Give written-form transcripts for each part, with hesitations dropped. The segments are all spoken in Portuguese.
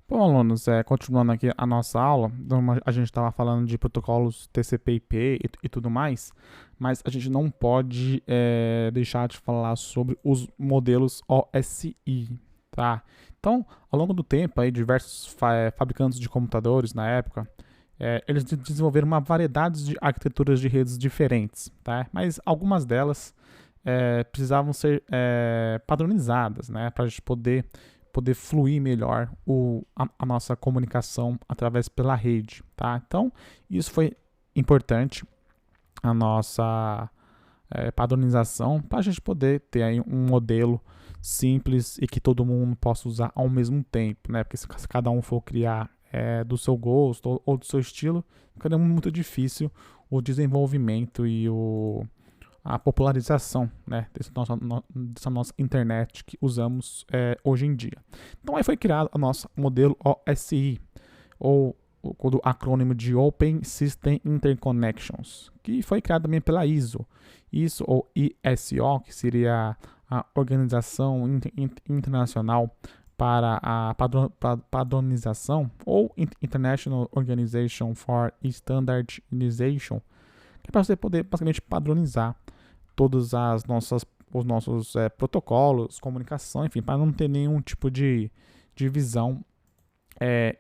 Bom, alunos, continuando aqui a nossa aula, a gente estava falando de protocolos TCP/IP e tudo mais, mas a gente não pode deixar de falar sobre os modelos OSI, tá? Então, ao longo do tempo, aí, diversos fabricantes de computadores na época, eles desenvolveram uma variedade de arquiteturas de redes diferentes, tá? Mas algumas delas precisavam ser padronizadas, né, para a gente poder fluir melhor a nossa comunicação através pela rede, tá? Então, isso foi importante, a nossa padronização, para a gente poder ter aí um modelo simples e que todo mundo possa usar ao mesmo tempo, né? Porque se cada um for criar do seu gosto ou do seu estilo, ficaria muito difícil o desenvolvimento e a popularização, né, dessa nossa internet que usamos hoje em dia. Então aí foi criado o nosso modelo OSI, ou o acrônimo de Open System Interconnections, que foi criado também pela ISO ou ISO, que seria a Organização Internacional para a Padronização, ou International Organization for Standardization, que é para você poder basicamente padronizar todos os nossos protocolos, comunicação, enfim, para não ter nenhum tipo de divisão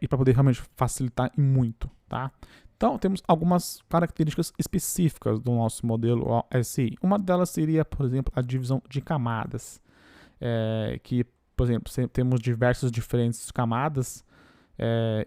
e para poder realmente facilitar em muito, tá? Então, temos algumas características específicas do nosso modelo OSI. Uma delas seria, por exemplo, a divisão de camadas, que, por exemplo, temos diversas diferentes camadas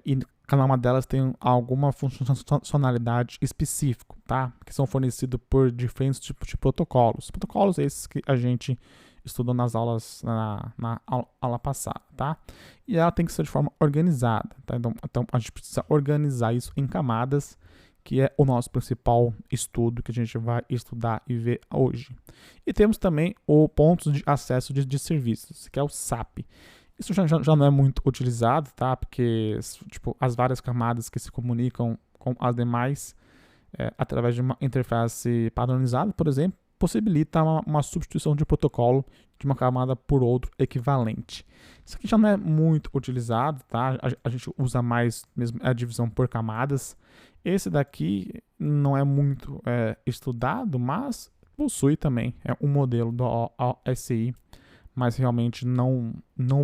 e cada uma delas tem alguma funcionalidade específica, tá? Que são fornecidos por diferentes tipos de protocolos. Protocolos esses que a gente estudou nas aulas na aula passada, tá? E ela tem que ser de forma organizada, tá? Então a gente precisa organizar isso em camadas, que é o nosso principal estudo que a gente vai estudar e ver hoje. E temos também o pontos de acesso de serviços, que é o SAP. Isso já não é muito utilizado, tá? Porque tipo, as várias camadas que se comunicam com as demais através de uma interface padronizada, por exemplo, possibilita uma substituição de protocolo de uma camada por outro equivalente. Isso aqui já não é muito utilizado, tá? A gente usa mais mesmo a divisão por camadas. Esse daqui não é muito estudado, mas possui também um modelo do OSI, mas realmente não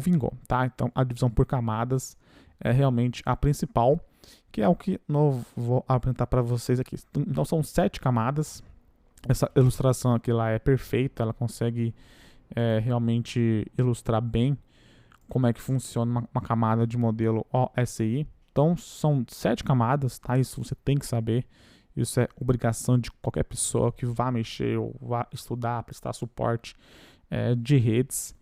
vingou, tá? Então a divisão por camadas é realmente a principal, que é o que eu vou apresentar para vocês aqui. Então são 7 camadas. Essa ilustração aqui lá é perfeita, ela consegue realmente ilustrar bem como é que funciona uma camada de modelo OSI. Então são 7 camadas, tá? Isso você tem que saber. Isso é obrigação de qualquer pessoa que vá mexer ou vá estudar, prestar suporte de redes.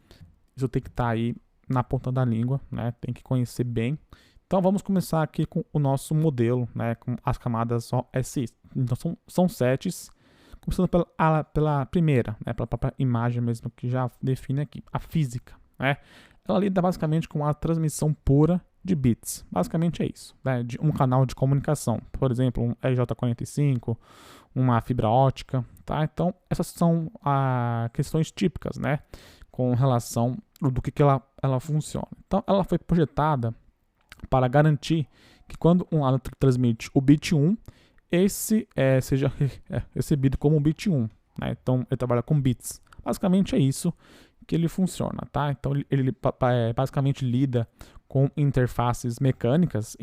Isso tem que estar aí na ponta da língua, né? Tem que conhecer bem. Então vamos começar aqui com o nosso modelo, né? Com as camadas OSI. Então são sets, começando pela primeira, né? Pela própria imagem mesmo que já define aqui, a física, né? Ela lida basicamente com a transmissão pura de bits. Basicamente é isso, né? De um canal de comunicação, por exemplo, um RJ45, uma fibra ótica, tá? Então essas são questões típicas, né? Com relação do que ela funciona. Então, ela foi projetada para garantir que quando um lado transmite o bit 1, esse seja recebido como um bit 1. Né? Então, ele trabalha com bits. Basicamente é isso que ele funciona, tá? Então, ele basicamente lida com interfaces mecânicas,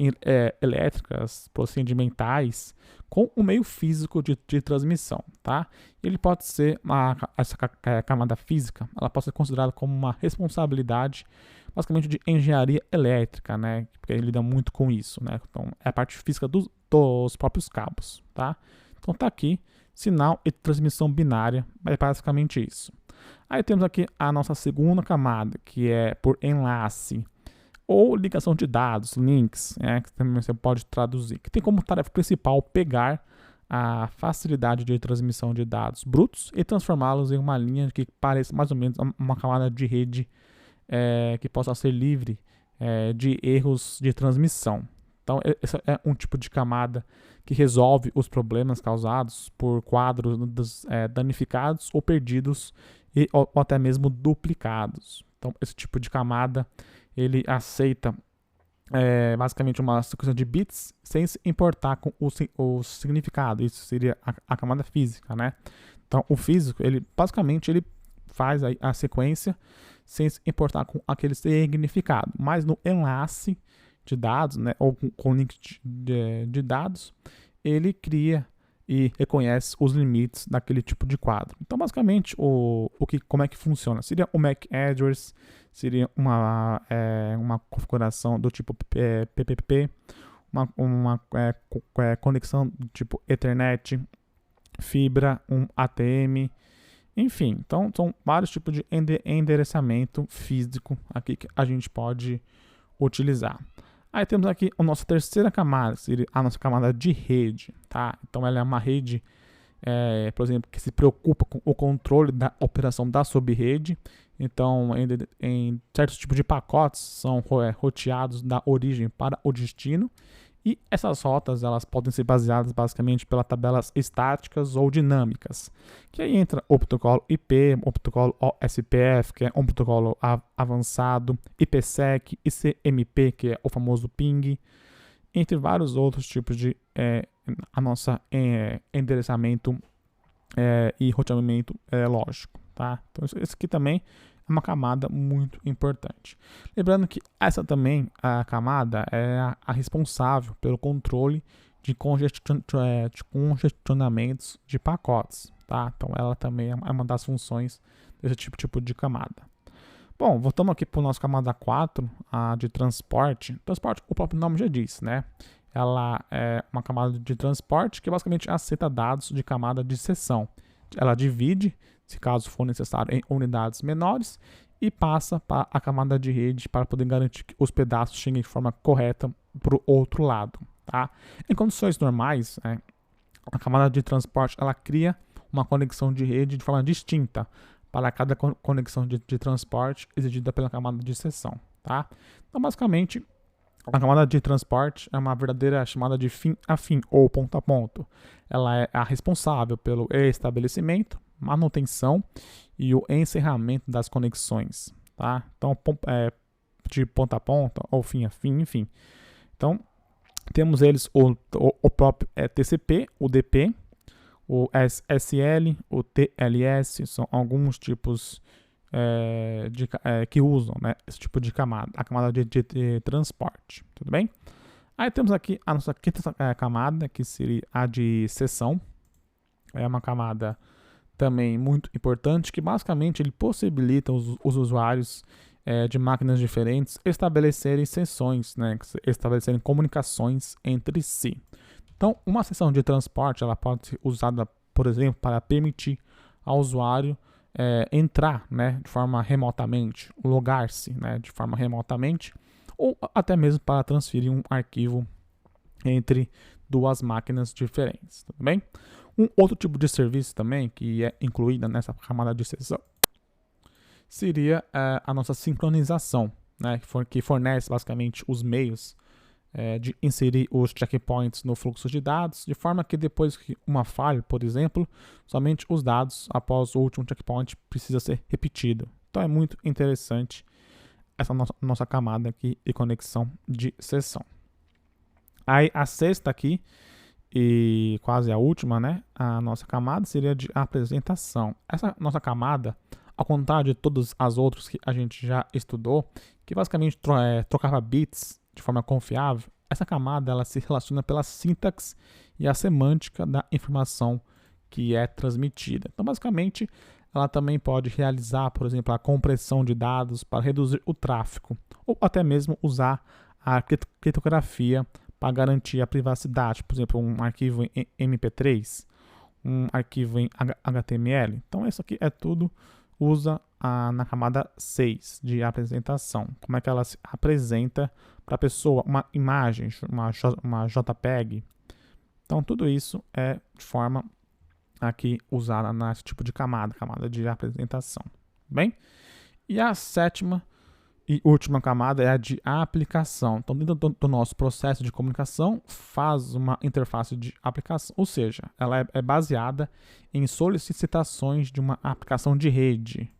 elétricas, procedimentais, com o meio físico de transmissão, tá? Ele pode ser, essa camada física, ela pode ser considerada como uma responsabilidade, basicamente, de engenharia elétrica, né? Porque ele lida muito com isso, né? Então, é a parte física dos próprios cabos, tá? Então, tá aqui, sinal e transmissão binária, é basicamente isso. Aí temos aqui a nossa segunda camada, que é por enlace, ou ligação de dados, links, que também você pode traduzir, que tem como tarefa principal pegar a facilidade de transmissão de dados brutos e transformá-los em uma linha que pareça mais ou menos uma camada de rede que possa ser livre de erros de transmissão. Então, esse é um tipo de camada que resolve os problemas causados por quadros danificados ou perdidos ou até mesmo duplicados. Então, esse tipo de camada ele aceita basicamente uma sequência de bits sem se importar com o significado. Isso seria a camada física, né? Então, o físico, ele basicamente ele faz a sequência sem se importar com aquele significado. Mas no enlace de dados, né, ou com link de dados, ele cria e reconhece os limites daquele tipo de quadro. Então, basicamente, como é que funciona? Seria o MAC address, seria uma configuração do tipo PPP, uma conexão do tipo Ethernet, fibra, um ATM, enfim. Então, são vários tipos de endereçamento físico aqui que a gente pode utilizar. Aí temos aqui a nossa terceira camada, seria a nossa camada de rede, tá? Então ela é uma rede, por exemplo, que se preocupa com o controle da operação da subrede. Então, em certos tipos de pacotes, são roteados da origem para o destino. E essas rotas elas podem ser baseadas basicamente pelas tabelas estáticas ou dinâmicas, que aí entra o protocolo IP, o protocolo OSPF, que é um protocolo avançado, IPsec, ICMP, que é o famoso ping, entre vários outros tipos de a nossa endereçamento e roteamento lógico, tá? Então isso aqui também é uma camada muito importante. Lembrando que essa também, a camada, é a responsável pelo controle de congestionamentos de pacotes, tá? Então ela também é uma das funções desse tipo de camada. Bom, voltamos aqui para a nossa camada 4, a de transporte. Transporte, o próprio nome já diz, né? Ela é uma camada de transporte que basicamente aceita dados de camada de seção. Ela divide, se caso for necessário, em unidades menores e passa para a camada de rede para poder garantir que os pedaços cheguem de forma correta para o outro lado. Tá? Em condições normais, a camada de transporte ela cria uma conexão de rede de forma distinta para cada conexão de transporte exigida pela camada de seção. Tá? Então, basicamente, a camada de transporte é uma verdadeira chamada de fim a fim ou ponto a ponto. Ela é a responsável pelo estabelecimento, manutenção e o encerramento das conexões, tá? Então, de ponta a ponta ou fim a fim, enfim. Então, temos eles o próprio TCP, o DP, o SSL, o TLS, são alguns tipos que usam, né, esse tipo de camada, a camada de transporte, tudo bem? Aí temos aqui a nossa quinta camada, que seria a de seção. É uma camada também muito importante, que basicamente ele possibilita os usuários de máquinas diferentes estabelecerem sessões, né, estabelecerem comunicações entre si. Então, uma seção de transporte ela pode ser usada, por exemplo, para permitir ao usuário entrar, né, de forma remotamente, logar-se, né, de forma remotamente, ou até mesmo para transferir um arquivo entre duas máquinas diferentes, tudo bem? Um outro tipo de serviço também que é incluída nessa camada de seção seria a nossa sincronização, né, que fornece basicamente os meios de inserir os checkpoints no fluxo de dados, de forma que depois que uma falha, por exemplo, somente os dados após o último checkpoint precisa ser repetido. Então é muito interessante essa nossa camada aqui de conexão de sessão. Aí a sexta aqui, e quase a última, né? A nossa camada seria de apresentação. Essa nossa camada, ao contrário de todas as outras que a gente já estudou, que basicamente trocava bits de forma confiável, essa camada ela se relaciona pela sintaxe e a semântica da informação que é transmitida. Então, basicamente, ela também pode realizar, por exemplo, a compressão de dados para reduzir o tráfego, ou até mesmo usar a criptografia para garantir a privacidade, por exemplo, um arquivo em MP3, um arquivo em HTML. Então, isso aqui é tudo usa na camada 6 de apresentação. Como é que ela se apresenta para a pessoa, uma imagem, uma JPEG. Então, tudo isso é de forma aqui usada nesse tipo de camada de apresentação. Bem? E a sétima e última camada é a de aplicação. Então, dentro do nosso processo de comunicação, faz uma interface de aplicação, ou seja, ela é baseada em solicitações de uma aplicação de rede,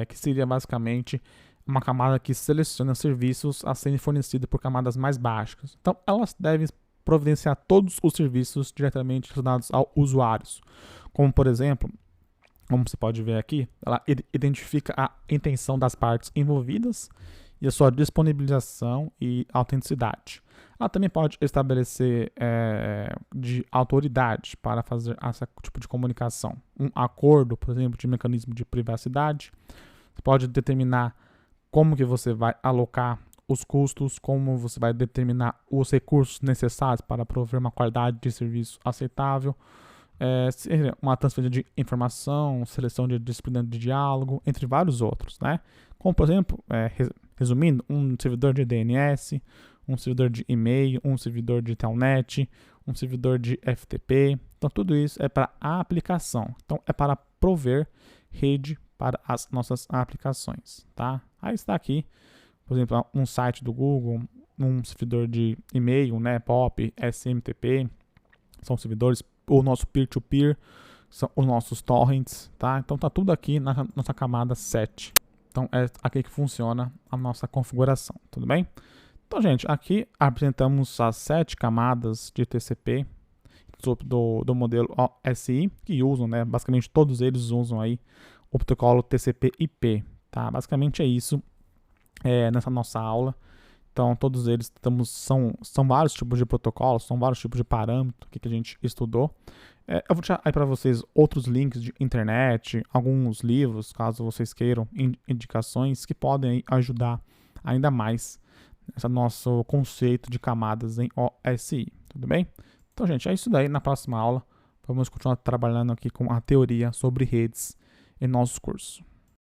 que seria basicamente uma camada que seleciona serviços a serem fornecidos por camadas mais baixas. Então, elas devem providenciar todos os serviços diretamente relacionados aos usuários. Como, por exemplo, como você pode ver aqui, ela identifica a intenção das partes envolvidas e a sua disponibilização e autenticidade. Ela também pode estabelecer de autoridade para fazer esse tipo de comunicação. Um acordo, por exemplo, de mecanismo de privacidade. Você pode determinar como que você vai alocar os custos, como você vai determinar os recursos necessários para prover uma qualidade de serviço aceitável, uma transferência de informação, seleção de disciplina de diálogo, entre vários outros, né? Como, por exemplo, resumindo, um servidor de DNS, um servidor de e-mail, um servidor de telnet, um servidor de FTP. Então, tudo isso é para a aplicação. Então, é para prover rede para as nossas aplicações, tá? Aí está aqui, por exemplo, um site do Google, um servidor de e-mail, né, POP, SMTP, são servidores, o nosso peer-to-peer, são os nossos torrents, tá? Então tá tudo aqui na nossa camada 7. Então é aqui que funciona a nossa configuração, tudo bem? Então, gente, aqui apresentamos as 7 camadas de TCP do modelo OSI, que usam, né, basicamente todos eles usam aí o protocolo TCP/IP, tá? Basicamente é isso nessa nossa aula. Então, todos eles são vários tipos de protocolos, são vários tipos de parâmetros que a gente estudou. Eu vou deixar aí para vocês outros links de internet, alguns livros, caso vocês queiram, indicações que podem ajudar ainda mais esse nosso conceito de camadas em OSI, tudo bem? Então, gente, é isso daí. Na próxima aula, vamos continuar trabalhando aqui com a teoria sobre redes em nosso curso.